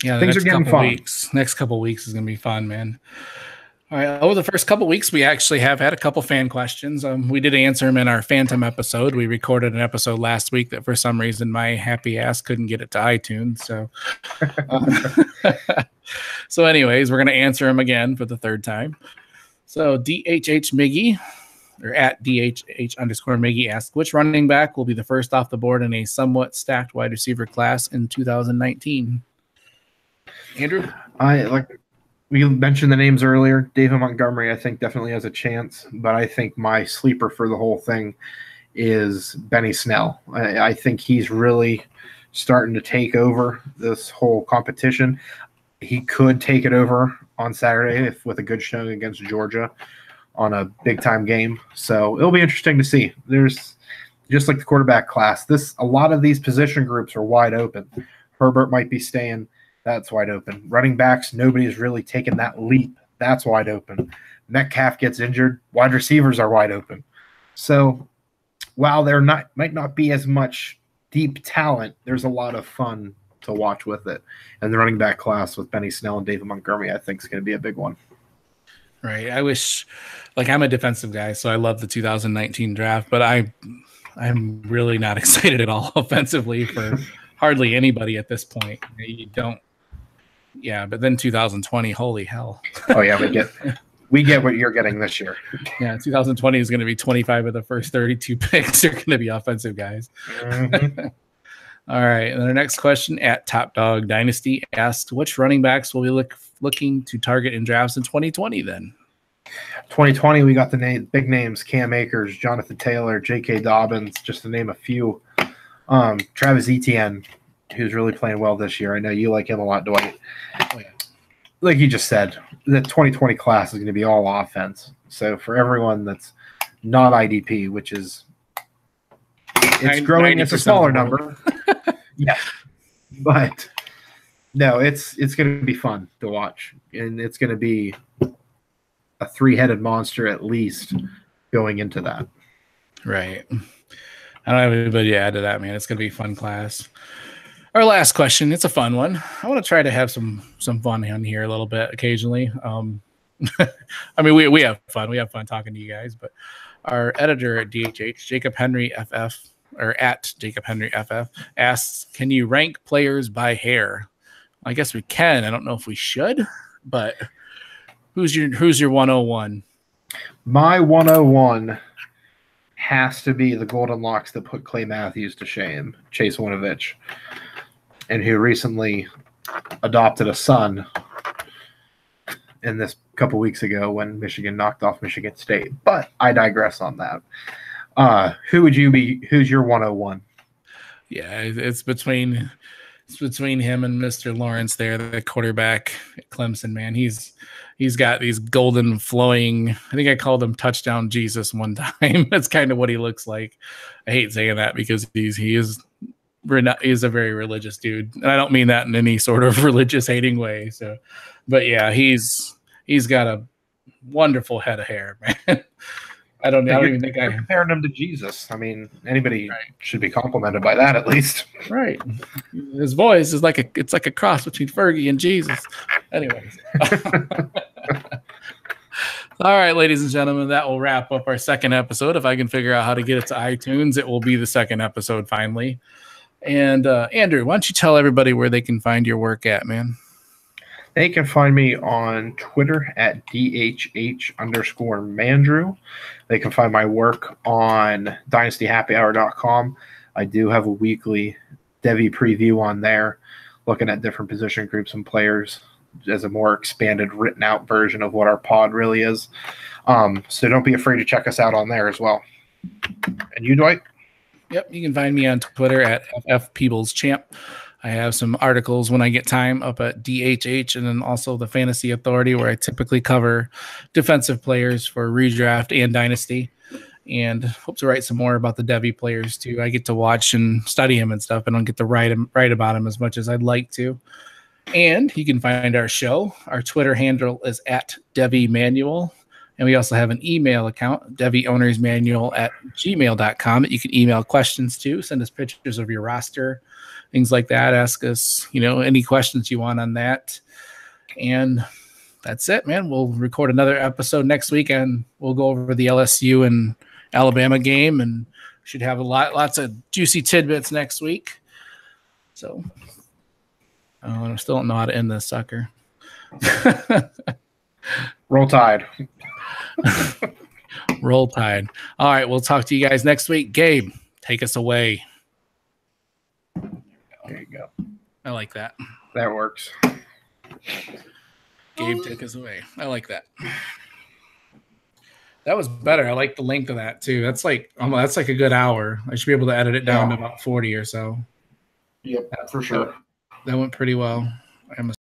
Speaker 2: yeah,
Speaker 1: things are getting fun.
Speaker 2: Next couple weeks is going to be fun, man. All right. Over the first couple weeks, we actually have had a couple fan questions. We did answer them in our Phantom episode. We recorded an episode last week that for some reason my happy ass couldn't get it to iTunes. So anyways, we're going to answer them again for the third time. So DHH Miggy, or at DHH_Miggy asks, which running back will be the first off the board in a somewhat stacked wide receiver class in 2019? Andrew?
Speaker 1: We mentioned the names earlier. David Montgomery, I think, definitely has a chance, but I think my sleeper for the whole thing is Benny Snell. I think he's really starting to take over this whole competition. He could take it over on Saturday with a good showing against Georgia on a big-time game. So it'll be interesting to see. There's, just like the quarterback class, a lot of these position groups are wide open. Herbert might be staying. That's wide open. Running backs, nobody's really taken that leap. That's wide open. Metcalf gets injured. Wide receivers are wide open. So while there might not be as much deep talent, there's a lot of fun to watch with it. And the running back class with Benny Snell and David Montgomery, I think, is going to be a big one.
Speaker 2: Right. I wish, I'm a defensive guy, so I love the 2019 draft, but I'm really not excited at all offensively for hardly anybody at this point. You don't. Yeah, but then 2020, holy hell.
Speaker 1: Oh, yeah, we get We get what you're getting this year.
Speaker 2: Yeah, 2020 is going to be 25 of the first 32 picks are going to be offensive guys.
Speaker 1: Mm-hmm.
Speaker 2: All right. And our next question at Top Dog Dynasty asks, which running backs will we looking to target in drafts in 2020 then?
Speaker 1: 2020, we got the big names: Cam Akers, Jonathan Taylor, J.K. Dobbins, just to name a few. Travis Etienne, who's really playing well this year. I know you like him a lot, Dwight.
Speaker 2: Oh, yeah.
Speaker 1: Like you just said, the 2020 class is going to be all offense. So for everyone that's not IDP, which is it's growing, it's a smaller number. Yeah, but no, it's going to be fun to watch, and it's going to be a three-headed monster at least going into that.
Speaker 2: Right. I don't have anybody to add to that, man. It's going to be a fun class. Our last question, it's a fun one. I want to try to have some fun on here a little bit occasionally. I mean, we have fun. We have fun talking to you guys, but our editor at DHH, Jacob Henry FF, or at Jacob Henry FF, asks, can you rank players by hair? I guess we can. I don't know if we should, but who's your 101?
Speaker 1: My 101 has to be the Golden Locks that put Clay Matthews to shame, Chase Winovich, and who recently adopted a son in this couple weeks ago when Michigan knocked off Michigan State. But I digress on that. Who would you be? Who's your 101?
Speaker 2: Yeah, it's between him and Mr. Lawrence there, the quarterback at Clemson, man. He's got these golden flowing, I think I called him touchdown Jesus one time. That's kind of what he looks like. I hate saying that because he is a very religious dude. And I don't mean that in any sort of religious hating way. So, but yeah, he's got a wonderful head of hair, man. I don't even think I'm
Speaker 1: comparing him to Jesus. I mean, anybody should be complimented by that at least.
Speaker 2: Right. His voice is like a cross between Fergie and Jesus. Anyways. All right, ladies and gentlemen, that will wrap up our second episode. If I can figure out how to get it to iTunes, it will be the second episode finally. And Andrew, why don't you tell everybody where they can find your work at, man?
Speaker 1: They can find me on Twitter at DHH_Mandrew. They can find my work on DynastyHappyHour.com. I do have a weekly Devy preview on there, looking at different position groups and players as a more expanded, written out version of what our pod really is. So don't be afraid to check us out on there as well. And you, Dwight?
Speaker 2: Yep, you can find me on Twitter at FFPeoplesChamp. I have some articles when I get time up at DHH and then also the Fantasy Authority, where I typically cover defensive players for redraft and dynasty, and hope to write some more about the Devy players too. I get to watch and study him and stuff. I don't get to write about him as much as I'd like to. And you can find our show. Our Twitter handle is at Devy Manual. And we also have an email account, DevyOwnersManual@gmail.com, that you can email questions to. Send us pictures of your roster, things like that. Ask us, any questions you want on that. And that's it, man. We'll record another episode next week, and we'll go over the LSU and Alabama game, and should have lots of juicy tidbits next week. So I still don't know how to end this sucker.
Speaker 1: Roll Tide.
Speaker 2: Roll Tide. All right, we'll talk to you guys next week. Gabe, take us away.
Speaker 1: There you go.
Speaker 2: I like that.
Speaker 1: That works.
Speaker 2: Gabe, take us away. I like that. That was better. I like the length of that too. That's like a good hour. I should be able to edit it down to about 40 or so.
Speaker 1: Yep, for sure.
Speaker 2: That went pretty well.